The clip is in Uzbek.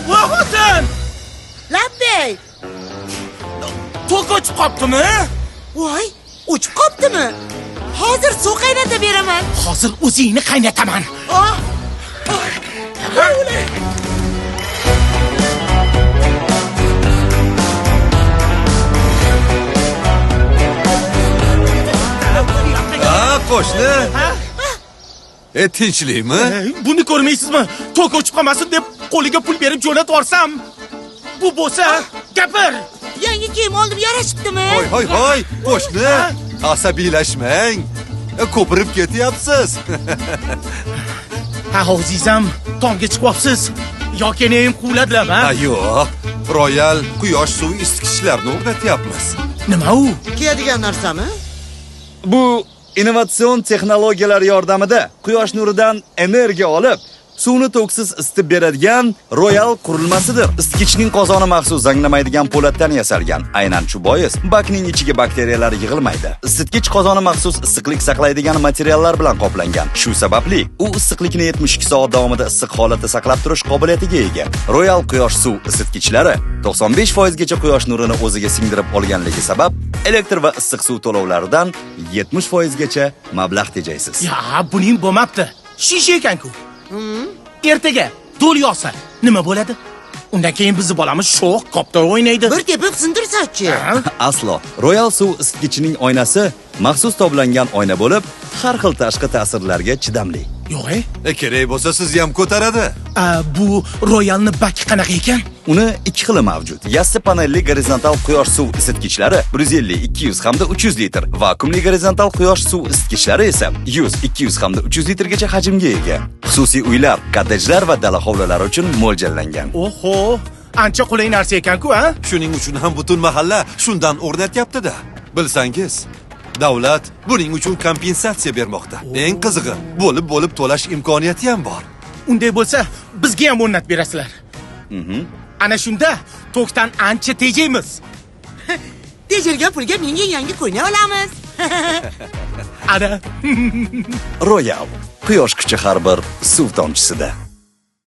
Voy xotin! Labbay. Tok o'chib qoptimi? Voy, o'chib qoptimi? Hozir suv qaynatib beraman. Hozir o'zingni qaynataman. Oh. Qo'shni. Tinchlikmi? Buni ko'rmaysizmi? Tok o'chib qolmasin deb qo'liga pul berib jo'natib yuborsam. Bu bo'lsa, gapir. Yangi kiyim oldim, yarashibdimi? Hoy, qo'shni. Asabiylashmang. Ko'pirib ketyapsiz. Ha, azizam, tomga chiqyapsiz. Yoki neyim quvladilar-mi? Yo'q. Royal quyosh suv isitgichlarni o'rnatyapmiz. Nima u? Kiyadigan narsami? Bu innovatsion texnologiyalar yordamida quyosh nuridan energiya olib, suvni to'ksiz isitib beradigan Royal qurilmasidir. Isitgichning qozoni maxsus zanglamaydigan po'latdan yasalgan. Aynan shu bois bakning ichiga bakteriyalar yig'ilmaydi. Isitgich qozoni maxsus issiqlik saqlaydigan materiallar bilan qoplangan. Shu sababli u issiqlikni 72 soat davomida issiq holatda saqlab turish qobiliyatiga ega. Royal quyosh suv isitgichlari 95% gacha quyosh nurini o'ziga singdirib olganligi sabab elektr va issiq suv to'lovlaridan 70% gacha mablag' tejaysiz. Ya, buning bo'lmabdi. Shisha ekan-ku. Ertaga do'l yog'sa nima bo'ladi? Undan keyin bizni bolamiz sho'x qopda o'ynaydi. Bir tepib sindirsa-chi? Aslo. Royal suv isitgichining oynasi maxsus toblangan oyna bo'lib, har xil tashqi ta'sirlarga chidamli. Yo'q-e? Kerak bo'lsa sizni ham ko'taradi. Bu Royalni baki qanaqa ekan? Uni ikki xili mavjud. Yassi panelli gorizontal quyosh suv isitgichlari 150, 200 hamda 300 litr, vakuumli gorizontal quyosh suv isitgichlari esa 100, 200 hamda 300 litrgacha hajmga ega. Xususiy uylar, kottejlar va dala hovlilari uchun mo'ljallangan. Oho, ancha qulay narsa ekan-ku, ha? Shuning uchun ham butun mahalla shundan o'rnatyapti-da. Bilsangiz, davlat buning uchun kompensatsiya bermoqda. Eng qizig'i, bo'lib to'lash imkoniyati ham bor. Unday bo'lsa, bizga ham o'rnatib berasizlar. Ana shunda tokdan ancha tejaymiz. Tejalgan pulga menga yangi ko'yna olamiz. Ana. Royal quyosh kuchi har bir suv tomchisida.